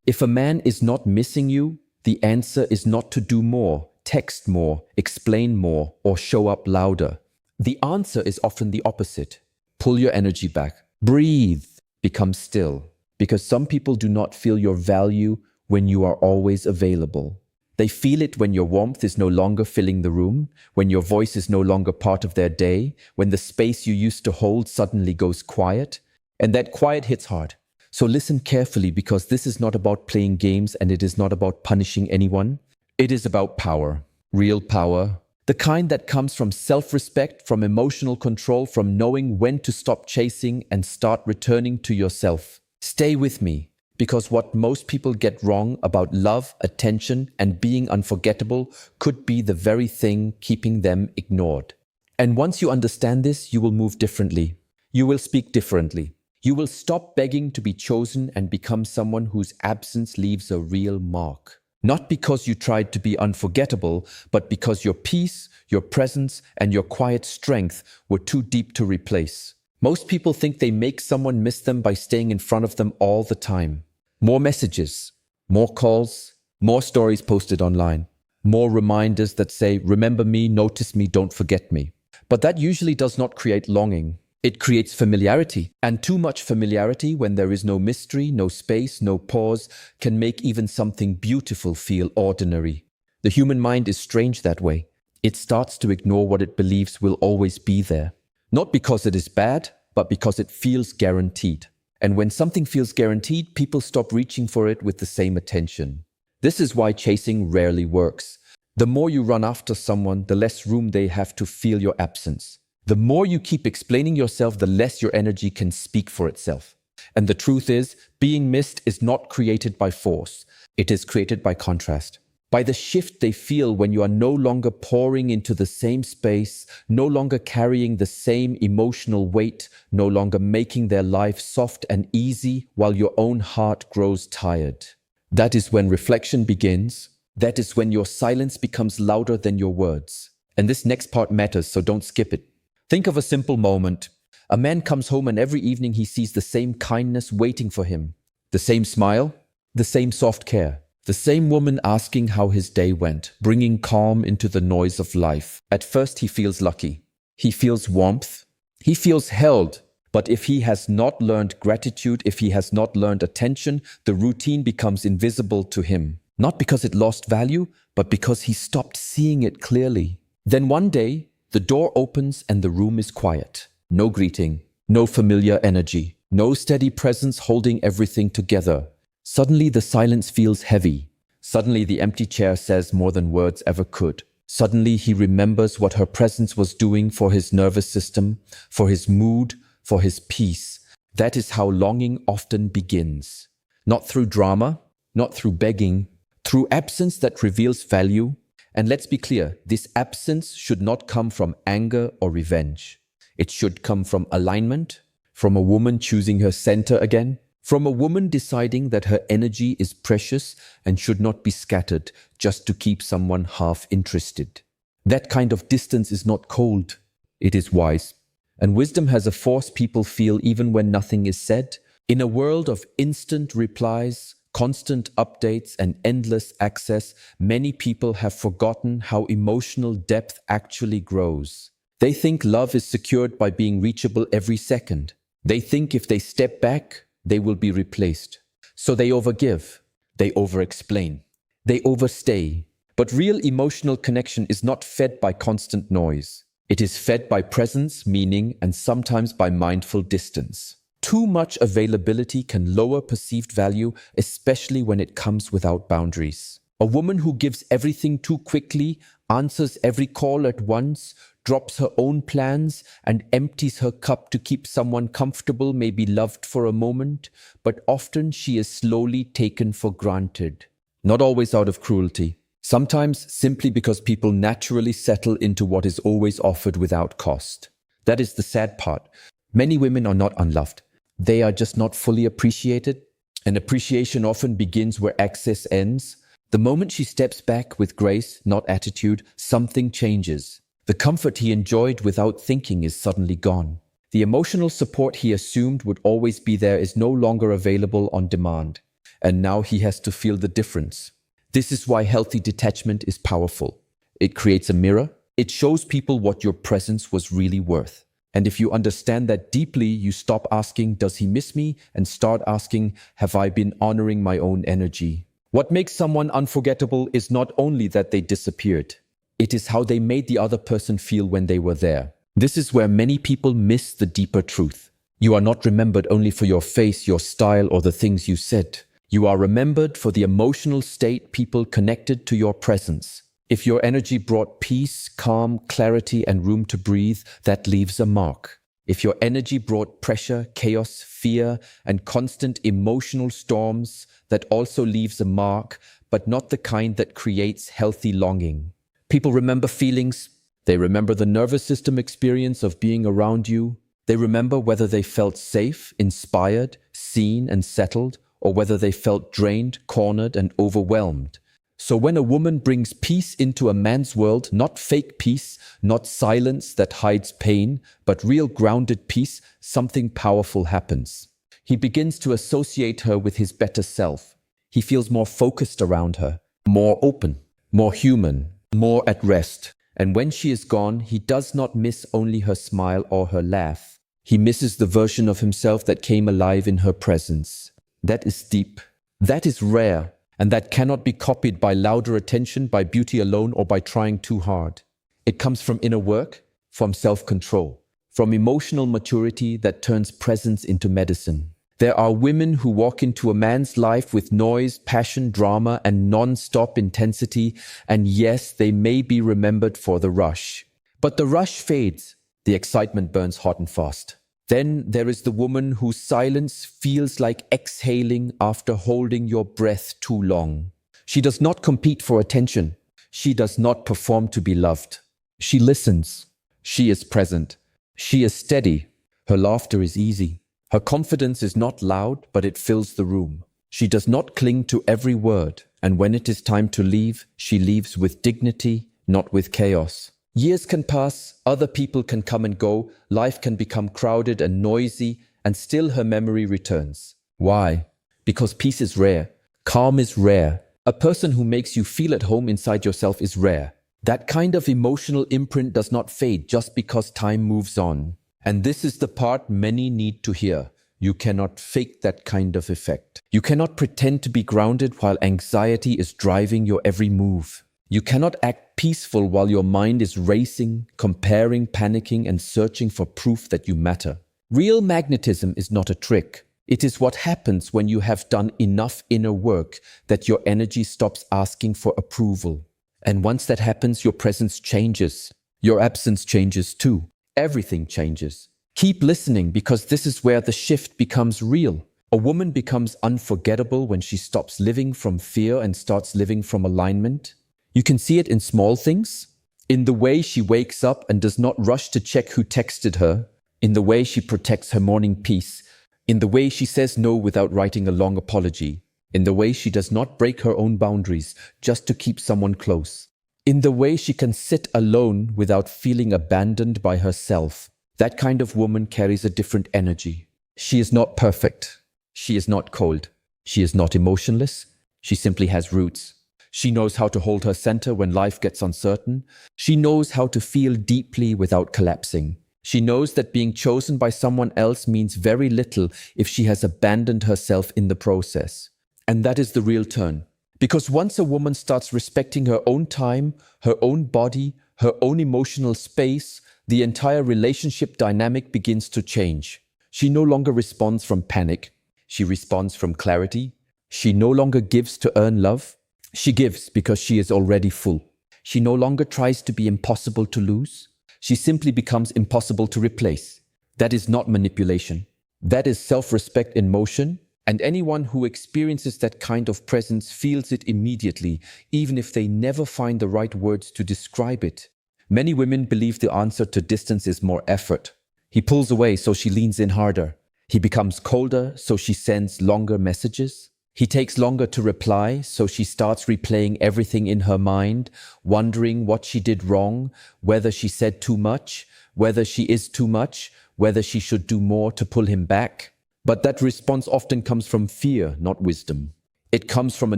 If a man is not missing you, the answer is not to do more, text more, explain more, or show up louder. The answer is often the opposite. Pull your energy back. Breathe. Become still. Because some people do not feel your value when you are always available. They feel it when your warmth is no longer filling the room, when your voice is no longer part of their day, when the space you used to hold suddenly goes quiet. And that quiet hits hard. So listen carefully, because this is not about playing games and it is not about punishing anyone. It is about power. Real power. The kind that comes from self-respect, from emotional control, from knowing when to stop chasing and start returning to yourself. Stay with me, because what most people get wrong about love, attention, and being unforgettable could be the very thing keeping them ignored. And once you understand this, you will move differently. You will speak differently. You will stop begging to be chosen and become someone whose absence leaves a real mark. Not because you tried to be unforgettable, but because your peace, your presence, and your quiet strength were too deep to replace. Most people think they make someone miss them by staying in front of them all the time. More messages, more calls, more stories posted online, more reminders that say, remember me, notice me, don't forget me. But that usually does not create longing. It creates familiarity, and too much familiarity, when there is no mystery, no space, no pause, can make even something beautiful feel ordinary. The human mind is strange that way. It starts to ignore what it believes will always be there. Not because it is bad, but because it feels guaranteed. And when something feels guaranteed, people stop reaching for it with the same attention. This is why chasing rarely works. The more you run after someone, the less room they have to feel your absence. The more you keep explaining yourself, the less your energy can speak for itself. And the truth is, being missed is not created by force. It is created by contrast. By the shift they feel when you are no longer pouring into the same space, no longer carrying the same emotional weight, no longer making their life soft and easy while your own heart grows tired. That is when reflection begins. That is when your silence becomes louder than your words. And this next part matters, so don't skip it. Think of a simple moment. A man comes home and every evening he sees the same kindness waiting for him. The same smile, the same soft care, the same woman asking how his day went, bringing calm into the noise of life. At first he feels lucky. He feels warmth. He feels held. But if he has not learned gratitude, if he has not learned attention, the routine becomes invisible to him. Not because it lost value, but because he stopped seeing it clearly. Then one day, the door opens and the room is quiet. No greeting, no familiar energy, no steady presence holding everything together. Suddenly the silence feels heavy. Suddenly the empty chair says more than words ever could. Suddenly he remembers what her presence was doing for his nervous system, for his mood, for his peace. That is how longing often begins. Not through drama, not through begging, through absence that reveals value. And let's be clear, this absence should not come from anger or revenge. It should come from alignment, from a woman choosing her center again, from a woman deciding that her energy is precious and should not be scattered just to keep someone half interested. That kind of distance is not cold, it is wise. And wisdom has a force people feel even when nothing is said. In a world of instant replies, constant updates, and endless access, many people have forgotten how emotional depth actually grows. They think love is secured by being reachable every second. They think if they step back, they will be replaced. So they overgive, they overexplain, they overstay. But real emotional connection is not fed by constant noise. It is fed by presence, meaning, and sometimes by mindful distance. Too much availability can lower perceived value, especially when it comes without boundaries. A woman who gives everything too quickly, answers every call at once, drops her own plans, and empties her cup to keep someone comfortable may be loved for a moment, but often she is slowly taken for granted. Not always out of cruelty. Sometimes simply because people naturally settle into what is always offered without cost. That is the sad part. Many women are not unloved. They are just not fully appreciated. And appreciation often begins where access ends. The moment she steps back with grace, not attitude, something changes. The comfort he enjoyed without thinking is suddenly gone. The emotional support he assumed would always be there is no longer available on demand. and now he has to feel the difference. This is why healthy detachment is powerful. It creates a mirror. It shows people what your presence was really worth. And if you understand that deeply, you stop asking, does he miss me? And start asking, have I been honoring my own energy? What makes someone unforgettable is not only that they disappeared. It is how they made the other person feel when they were there. This is where many people miss the deeper truth. You are not remembered only for your face, your style, or the things you said. You are remembered for the emotional state people connected to your presence. If your energy brought peace, calm, clarity, and room to breathe, that leaves a mark. If your energy brought pressure, chaos, fear, and constant emotional storms, that also leaves a mark, but not the kind that creates healthy longing. People remember feelings. They remember the nervous system experience of being around you. They remember whether they felt safe, inspired, seen, and settled, or whether they felt drained, cornered, and overwhelmed. So when a woman brings peace into a man's world, not fake peace, not silence that hides pain, but real grounded peace, something powerful happens. He begins to associate her with his better self. He feels more focused around her, more open, more human, more at rest. And when she is gone, he does not miss only her smile or her laugh. He misses the version of himself that came alive in her presence. That is deep. That is rare. And that cannot be copied by louder attention, by beauty alone, or by trying too hard. It comes from inner work, from self-control, from emotional maturity that turns presence into medicine. There are women who walk into a man's life with noise, passion, drama, and non-stop intensity, and yes, they may be remembered for the rush. But the rush fades. The excitement burns hot and fast. Then there is the woman whose silence feels like exhaling after holding your breath too long. She does not compete for attention. She does not perform to be loved. She listens. She is present. She is steady. Her laughter is easy. Her confidence is not loud, but it fills the room. She does not cling to every word, and when it is time to leave, she leaves with dignity, not with chaos. Years can pass, other people can come and go, life can become crowded and noisy, and still her memory returns. Why? Because peace is rare. Calm is rare. A person who makes you feel at home inside yourself is rare. That kind of emotional imprint does not fade just because time moves on. And this is the part many need to hear. You cannot fake that kind of effect. You cannot pretend to be grounded while anxiety is driving your every move. You cannot act peaceful while your mind is racing, comparing, panicking, and searching for proof that you matter. Real magnetism is not a trick. It is what happens when you have done enough inner work that your energy stops asking for approval. And once that happens, your presence changes. Your absence changes too. Everything changes. Keep listening, because this is where the shift becomes real. A woman becomes unforgettable when she stops living from fear and starts living from alignment. You can see it in small things, in the way she wakes up and does not rush to check who texted her, in the way she protects her morning peace, in the way she says no without writing a long apology, in the way she does not break her own boundaries just to keep someone close, in the way she can sit alone without feeling abandoned by herself. That kind of woman carries a different energy. She is not perfect. She is not cold. She is not emotionless. She simply has roots. She knows how to hold her center when life gets uncertain. She knows how to feel deeply without collapsing. She knows that being chosen by someone else means very little if she has abandoned herself in the process. And that is the real turn. Because once a woman starts respecting her own time, her own body, her own emotional space, the entire relationship dynamic begins to change. She no longer responds from panic. She responds from clarity. She no longer gives to earn love. She gives because she is already full. She no longer tries to be impossible to lose. She simply becomes impossible to replace. That is not manipulation. That is self-respect in motion. And anyone who experiences that kind of presence feels it immediately, even if they never find the right words to describe it. Many women believe the answer to distance is more effort. He pulls away, so she leans in harder. He becomes colder, so she sends longer messages. He takes longer to reply, so she starts replaying everything in her mind, wondering what she did wrong, whether she said too much, whether she is too much, whether she should do more to pull him back. But that response often comes from fear, not wisdom. It comes from a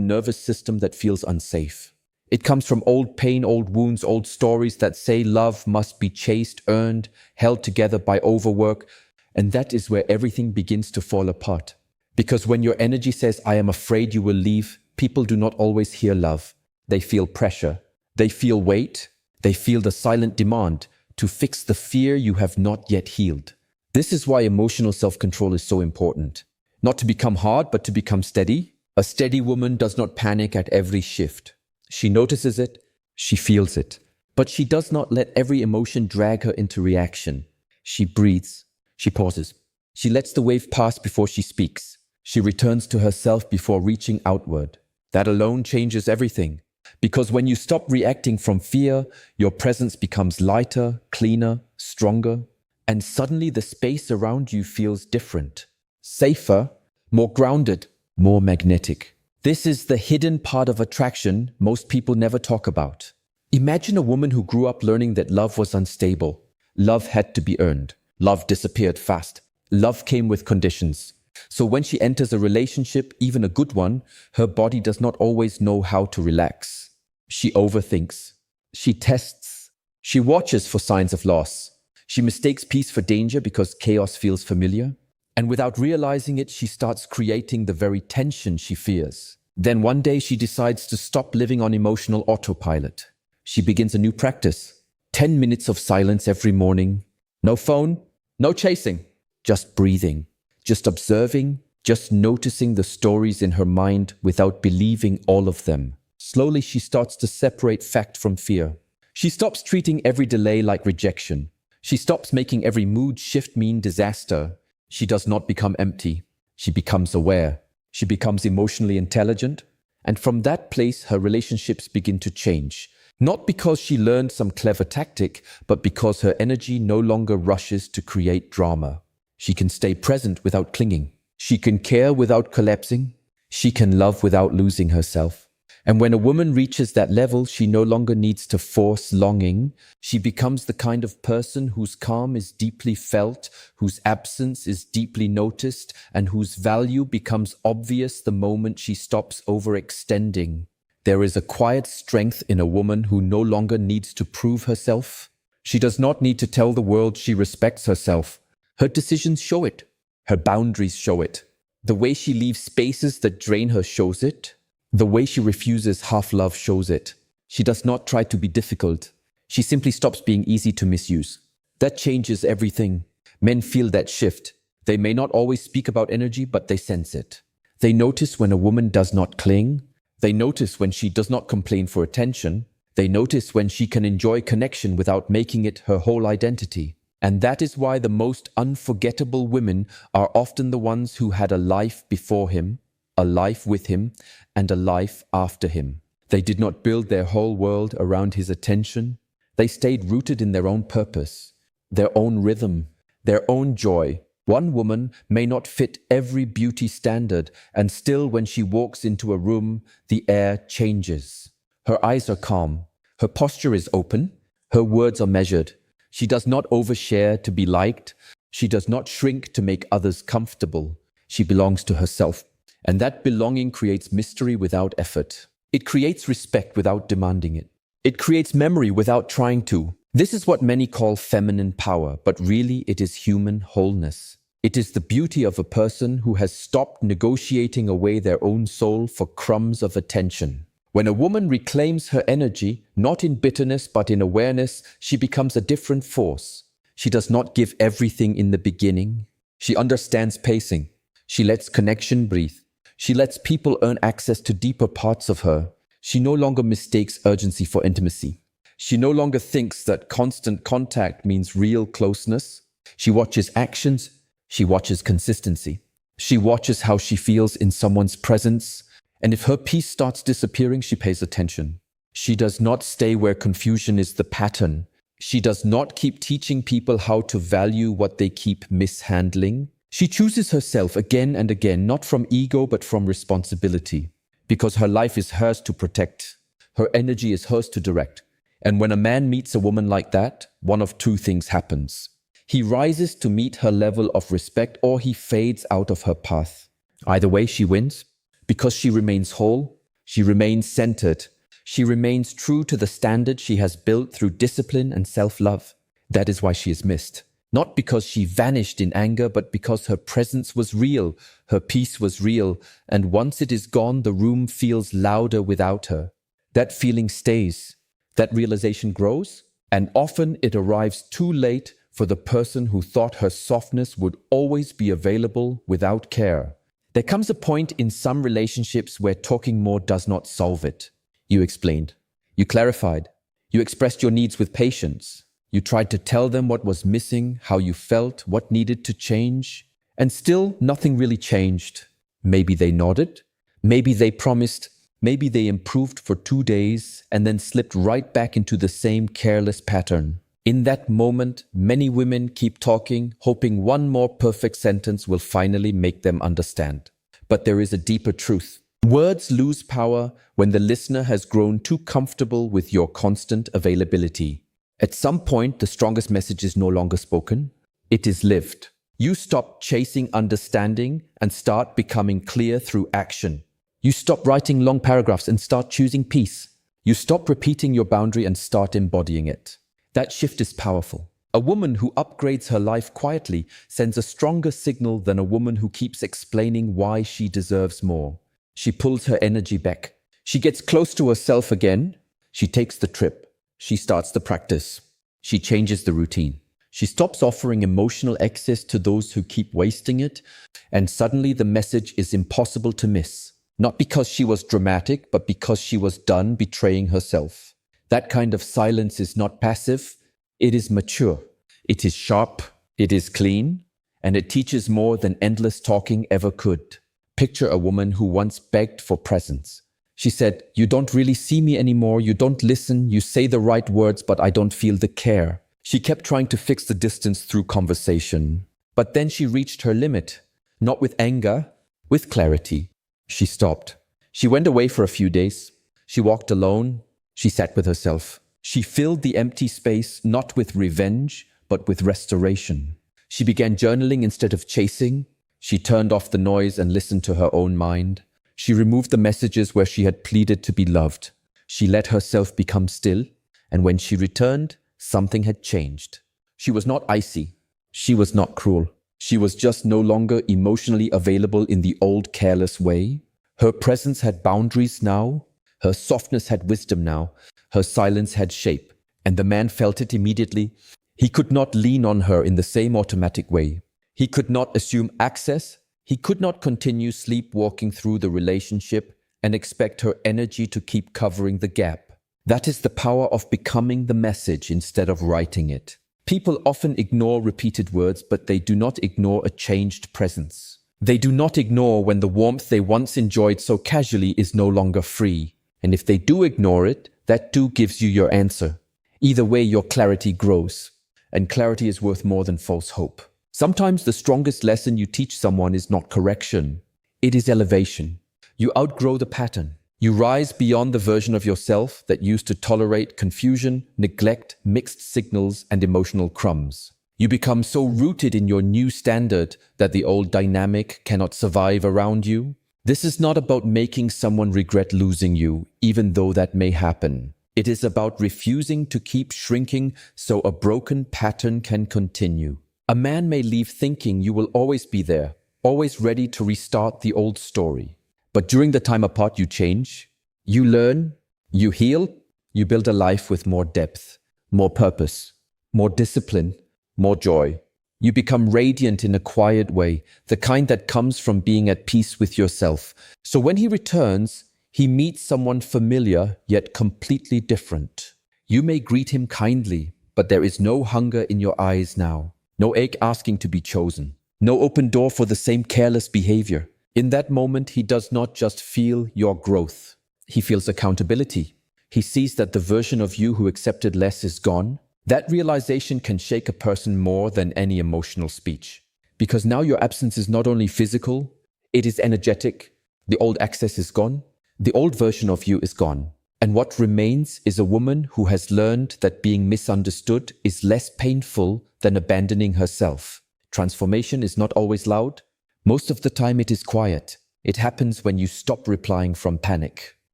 nervous system that feels unsafe. It comes from old pain, old wounds, old stories that say love must be chased, earned, held together by overwork. And that is where everything begins to fall apart. Because when your energy says, I am afraid you will leave, people do not always hear love. They feel pressure. They feel weight. They feel the silent demand to fix the fear you have not yet healed. This is why emotional self-control is so important. Not to become hard, but to become steady. A steady woman does not panic at every shift. She notices it, she feels it, but she does not let every emotion drag her into reaction. She breathes, she pauses. She lets the wave pass before she speaks. She returns to herself before reaching outward. That alone changes everything. Because when you stop reacting from fear, your presence becomes lighter, cleaner, stronger, and suddenly the space around you feels different. Safer, more grounded, more magnetic. This is the hidden part of attraction most people never talk about. Imagine a woman who grew up learning that love was unstable. Love had to be earned. Love disappeared fast. Love came with conditions. So when she enters a relationship, even a good one, her body does not always know how to relax. She overthinks. She tests. She watches for signs of loss. She mistakes peace for danger because chaos feels familiar. And without realizing it, she starts creating the very tension she fears. Then one day she decides to stop living on emotional autopilot. She begins a new practice. 10 minutes of silence every morning. No phone, no chasing, just breathing, just observing, just noticing the stories in her mind without believing all of them. Slowly she starts to separate fact from fear. She stops treating every delay like rejection. She stops making every mood shift mean disaster. She does not become empty. She becomes aware. She becomes emotionally intelligent. And from that place, her relationships begin to change. Not because she learned some clever tactic, but because her energy no longer rushes to create drama. She can stay present without clinging. She can care without collapsing. She can love without losing herself. And when a woman reaches that level, she no longer needs to force longing. She becomes the kind of person whose calm is deeply felt, whose absence is deeply noticed, and whose value becomes obvious the moment she stops overextending. There is a quiet strength in a woman who no longer needs to prove herself. She does not need to tell the world she respects herself. Her decisions show it. Her boundaries show it. The way she leaves spaces that drain her shows it. The way she refuses half-love shows it. She does not try to be difficult. She simply stops being easy to misuse. That changes everything. Men feel that shift. They may not always speak about energy, but they sense it. They notice when a woman does not cling. They notice when she does not complain for attention. They notice when she can enjoy connection without making it her whole identity. And that is why the most unforgettable women are often the ones who had a life before him, a life with him, and a life after him. They did not build their whole world around his attention. They stayed rooted in their own purpose, their own rhythm, their own joy. One woman may not fit every beauty standard, and still when she walks into a room, the air changes. Her eyes are calm. Her posture is open. Her words are measured. She does not overshare to be liked. She does not shrink to make others comfortable. She belongs to herself. And that belonging creates mystery without effort. It creates respect without demanding it. It creates memory without trying to. This is what many call feminine power, but really it is human wholeness. It is the beauty of a person who has stopped negotiating away their own soul for crumbs of attention. When a woman reclaims her energy, not in bitterness but in awareness, she becomes a different force. She does not give everything in the beginning. She understands pacing. She lets connection breathe. She lets people earn access to deeper parts of her. She no longer mistakes urgency for intimacy. She no longer thinks that constant contact means real closeness. She watches actions. She watches consistency. She watches how she feels in someone's presence. And if her peace starts disappearing, she pays attention. She does not stay where confusion is the pattern. She does not keep teaching people how to value what they keep mishandling. She chooses herself again and again, not from ego, but from responsibility. Because her life is hers to protect. Her energy is hers to direct. And when a man meets a woman like that, one of two things happens. He rises to meet her level of respect, or he fades out of her path. Either way, she wins. Because she remains whole, she remains centered, she remains true to the standard she has built through discipline and self-love. That is why she is missed. Not because she vanished in anger, but because her presence was real, her peace was real, and once it is gone, the room feels louder without her. That feeling stays, that realization grows, and often it arrives too late for the person who thought her softness would always be available without care. There comes a point in some relationships where talking more does not solve it. You explained. You clarified. You expressed your needs with patience. You tried to tell them what was missing, how you felt, what needed to change. And still, nothing really changed. Maybe they nodded. Maybe they promised. Maybe they improved for 2 days and then slipped right back into the same careless pattern. In that moment, many women keep talking, hoping one more perfect sentence will finally make them understand. But there is a deeper truth. Words lose power when the listener has grown too comfortable with your constant availability. At some point, the strongest message is no longer spoken. It is lived. You stop chasing understanding and start becoming clear through action. You stop writing long paragraphs and start choosing peace. You stop repeating your boundary and start embodying it. That shift is powerful. A woman who upgrades her life quietly sends a stronger signal than a woman who keeps explaining why she deserves more. She pulls her energy back. She gets close to herself again. She takes the trip. She starts the practice. She changes the routine. She stops offering emotional excess to those who keep wasting it, and suddenly the message is impossible to miss. Not because she was dramatic, but because she was done betraying herself. That kind of silence is not passive, it is mature. It is sharp, it is clean, and it teaches more than endless talking ever could. Picture a woman who once begged for presence. She said, "You don't really see me anymore, you don't listen, you say the right words, but I don't feel the care." She kept trying to fix the distance through conversation. But then she reached her limit. Not with anger, with clarity. She stopped. She went away for a few days. She walked alone. She sat with herself. She filled the empty space not with revenge, but with restoration. She began journaling instead of chasing. She turned off the noise and listened to her own mind. She removed the messages where she had pleaded to be loved. She let herself become still, and when she returned, something had changed. She was not icy. She was not cruel. She was just no longer emotionally available in the old careless way. Her presence had boundaries now. Her softness had wisdom now. Her silence had shape. And the man felt it immediately. He could not lean on her in the same automatic way. He could not assume access. He could not continue sleepwalking through the relationship and expect her energy to keep covering the gap. That is the power of becoming the message instead of writing it. People often ignore repeated words, but they do not ignore a changed presence. They do not ignore when the warmth they once enjoyed so casually is no longer free. And if they do ignore it, that too gives you your answer. Either way, your clarity grows. And clarity is worth more than false hope. Sometimes the strongest lesson you teach someone is not correction. It is elevation. You outgrow the pattern. You rise beyond the version of yourself that used to tolerate confusion, neglect, mixed signals, and emotional crumbs. You become so rooted in your new standard that the old dynamic cannot survive around you. This is not about making someone regret losing you, even though that may happen. It is about refusing to keep shrinking so a broken pattern can continue. A man may leave thinking you will always be there, always ready to restart the old story. But during the time apart, you change, you learn, you heal, you build a life with more depth, more purpose, more discipline, more joy. You become radiant in a quiet way, the kind that comes from being at peace with yourself. So when he returns, he meets someone familiar yet completely different. You may greet him kindly, but there is no hunger in your eyes now. No egg asking to be chosen. No open door for the same careless behavior. In that moment, he does not just feel your growth. He feels accountability. He sees that the version of you who accepted less is gone. That realization can shake a person more than any emotional speech. Because now your absence is not only physical, it is energetic. The old access is gone. The old version of you is gone. And what remains is a woman who has learned that being misunderstood is less painful than abandoning herself. Transformation is not always loud. Most of the time it is quiet. It happens when you stop replying from panic,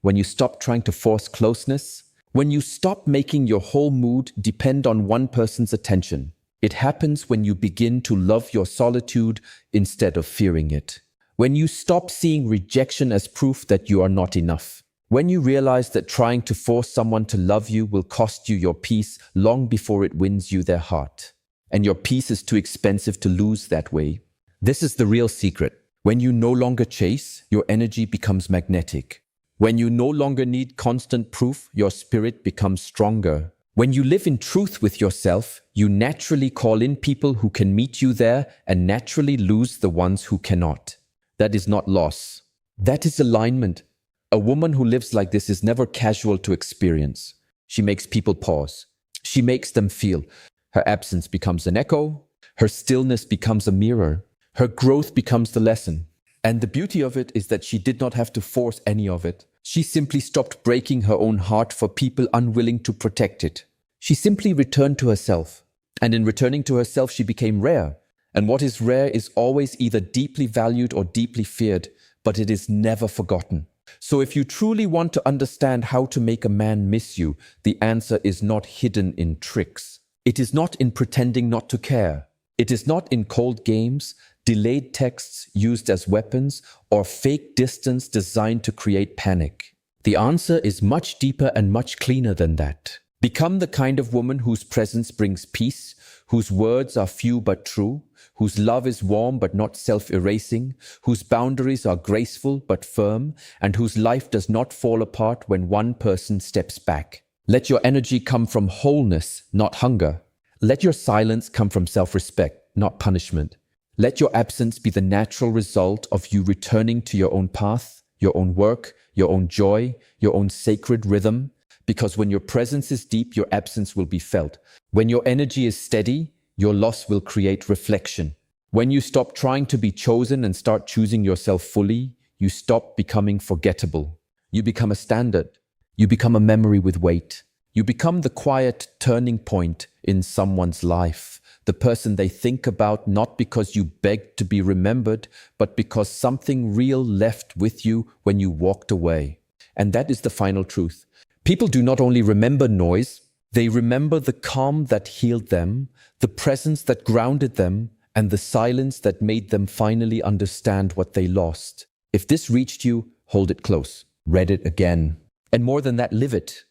when you stop trying to force closeness, when you stop making your whole mood depend on one person's attention. It happens when you begin to love your solitude instead of fearing it. When you stop seeing rejection as proof that you are not enough. When you realize that trying to force someone to love you will cost you your peace long before it wins you their heart. And your peace is too expensive to lose that way. This is the real secret. When you no longer chase, your energy becomes magnetic. When you no longer need constant proof, your spirit becomes stronger. When you live in truth with yourself, you naturally call in people who can meet you there and naturally lose the ones who cannot. That is not loss. That is alignment. A woman who lives like this is never casual to experience. She makes people pause. She makes them feel. Her absence becomes an echo. Her stillness becomes a mirror. Her growth becomes the lesson. And the beauty of it is that she did not have to force any of it. She simply stopped breaking her own heart for people unwilling to protect it. She simply returned to herself. And in returning to herself, she became rare. And what is rare is always either deeply valued or deeply feared, but it is never forgotten. So if you truly want to understand how to make a man miss you, the answer is not hidden in tricks. It is not in pretending not to care. It is not in cold games, delayed texts used as weapons, or fake distance designed to create panic. The answer is much deeper and much cleaner than that. Become the kind of woman whose presence brings peace, whose words are few but true, whose love is warm but not self-erasing, whose boundaries are graceful but firm, and whose life does not fall apart when one person steps back. Let your energy come from wholeness, not hunger. Let your silence come from self-respect, not punishment. Let your absence be the natural result of you returning to your own path, your own work, your own joy, your own sacred rhythm. Because when your presence is deep, your absence will be felt. When your energy is steady, your loss will create reflection. When you stop trying to be chosen and start choosing yourself fully, you stop becoming forgettable. You become a standard. You become a memory with weight. You become the quiet turning point in someone's life. The person they think about not because you begged to be remembered, but because something real left with you when you walked away. And that is the final truth. People do not only remember noise, they remember the calm that healed them, the presence that grounded them, and the silence that made them finally understand what they lost. If this reached you, hold it close. Read it again. And more than that, live it.